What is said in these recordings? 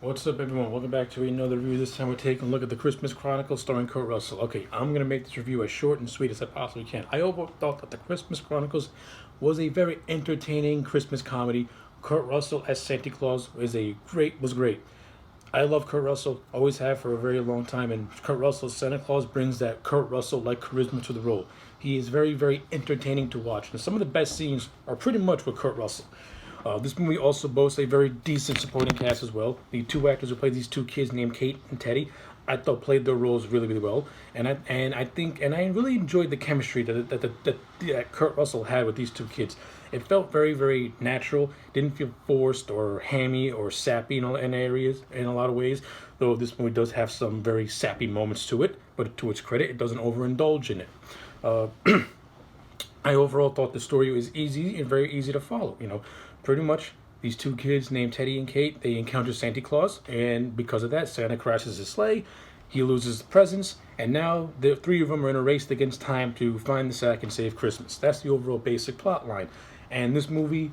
What's up, everyone? Welcome back to another review. This time we're taking a look at the Christmas Chronicles starring Kurt Russell. Okay, I'm going to make this review as short and sweet as I possibly can. I overall thought that the Christmas Chronicles was a very entertaining Christmas comedy. Kurt Russell as Santa Claus was great. I love Kurt Russell, always have for a very long time, and Kurt Russell's Santa Claus brings that Kurt Russell-like charisma to the role. He is very, very entertaining to watch, and some of the best scenes are pretty much with Kurt Russell. This movie also boasts a very decent supporting cast as well. The two actors who played these two kids named Kate and Teddy, I thought played their roles really, really well, and I really enjoyed the chemistry that Kurt Russell had with these two kids. It felt very, very natural. Didn't feel forced or hammy or sappy in a lot of ways. Though this movie does have some very sappy moments to it, but to its credit, it doesn't overindulge in it. Uh, I overall thought the story was easy and very easy to follow. Pretty much these two kids named Teddy and Kate, they encounter Santa Claus, and because of that, Santa crashes his sleigh, he loses the presents, and now the three of them are in a race against time to find the sack and save Christmas. That's the overall basic plot line. And this movie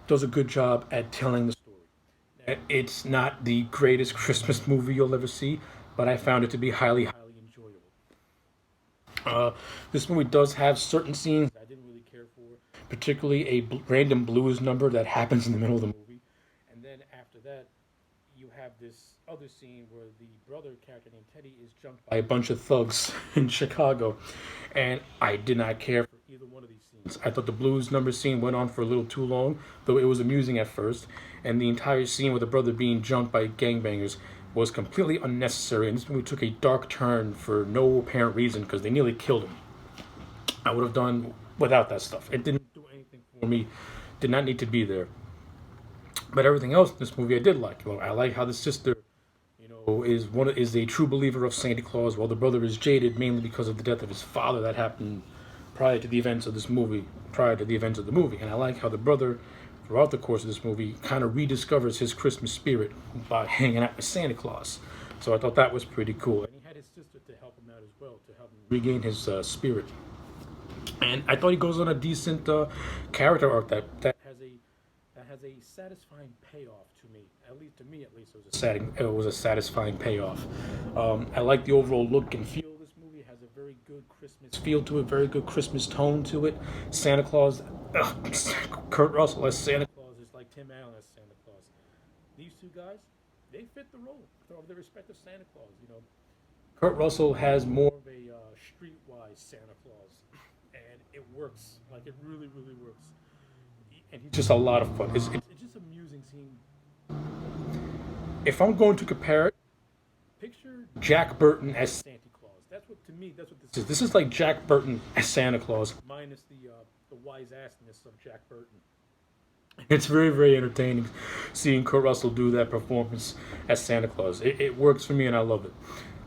does a good job at telling the story. It's not the greatest Christmas movie you'll ever see, but I found it to be highly, highly enjoyable. This movie does have certain scenes I didn't really care for, particularly a random blues number that happens in the middle of the movie. And then after that, you have this other scene where the brother character named Teddy is jumped by a bunch of thugs in Chicago. And I did not care for either one of these scenes. I thought the blues number scene went on for a little too long, though it was amusing at first. And the entire scene with the brother being jumped by gangbangers was completely unnecessary, and this movie took a dark turn for no apparent reason because they nearly killed him. I would have done without that stuff. It didn't do anything for me. Did not need to be there. But everything else in this movie I did like. I like how the sister, is a true believer of Santa Claus, while the brother is jaded mainly because of the death of his father that happened prior to the events of this movie, prior to the events of the movie. And I like how the brother, throughout the course of this movie, kind of rediscovers his Christmas spirit by hanging out with Santa Claus. So I thought that was pretty cool. And he had his sister to help him out as well, to help him regain his spirit. And I thought he goes on a decent character arc that has a satisfying payoff to me. At least, it was a satisfying payoff. I like the overall look and feel of this movie. It has a very good Christmas feel to it, very good Christmas tone to it. Santa Claus, Kurt Russell as Santa Claus is like Tim Allen as Santa Claus. These two guys, they fit the role of their respective Santa Claus. Kurt Russell has more of a streetwise Santa Claus, and it works. Like, it really, really works. And he's just a lot of fun. It's just amusing seeing. If I'm going to compare it, picture Jack Burton as Santa Claus. To me, that's what this is. This is like Jack Burton as Santa Claus, minus the wise assness of Jack Burton. It's very, very entertaining seeing Kurt Russell do that performance as Santa Claus. It works for me, and I love it.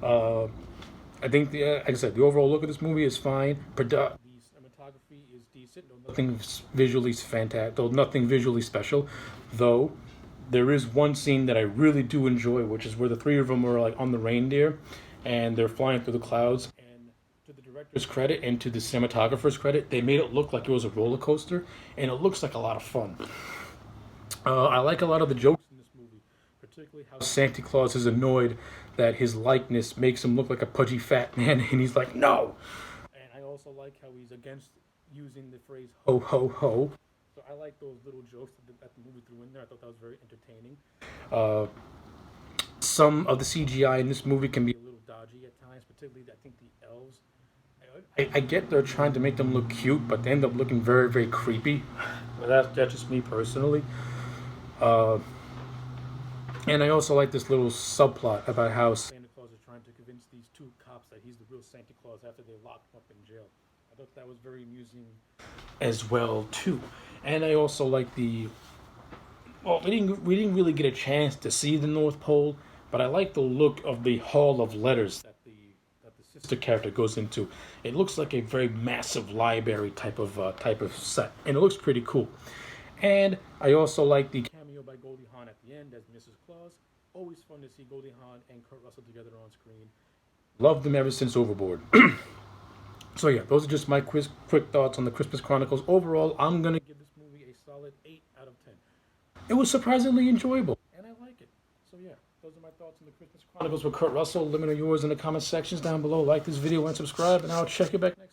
I think, like I said, the overall look of this movie is fine. The cinematography is decent, though nothing visually fantastic, though nothing visually special. Though there is one scene that I really do enjoy, which is where the three of them are like on the reindeer, and they're flying through the clouds. And to the director's credit and to the cinematographer's credit, they made it look like it was a roller coaster, and it looks like a lot of fun. I like a lot of the jokes in this movie, particularly how Santa Claus is annoyed that his likeness makes him look like a pudgy fat man, and he's like, no! And I also like how he's against using the phrase ho ho ho. So I like those little jokes that the movie threw in there. I thought that was very entertaining. Some of the CGI in this movie can be a little dodgy at times, particularly I think the elves. I get they're trying to make them look cute, but they end up looking very, very creepy. But that's just me personally. And I also like this little subplot about how Santa Claus is trying to convince these two cops that he's the real Santa Claus after they locked him up in jail. I thought that was very amusing as well too. And I also like we didn't really get a chance to see the North Pole, but I like the look of the Hall of Letters that the sister character goes into. It looks like a very massive library type of set, and it looks pretty cool. And I also like the cameo by Goldie Hawn at the end as Mrs. Claus. Always fun to see Goldie Hawn and Kurt Russell together on screen. Loved them ever since Overboard. So yeah, those are just my quick thoughts on the Christmas Chronicles. Overall, I'm going to give this movie a solid 8 out of 10. It was surprisingly enjoyable, and I like it. So yeah. those are my thoughts on the Christmas Chronicles with Kurt Russell. Let me know yours in the comment sections down below. Like this video and subscribe, and I'll check you back next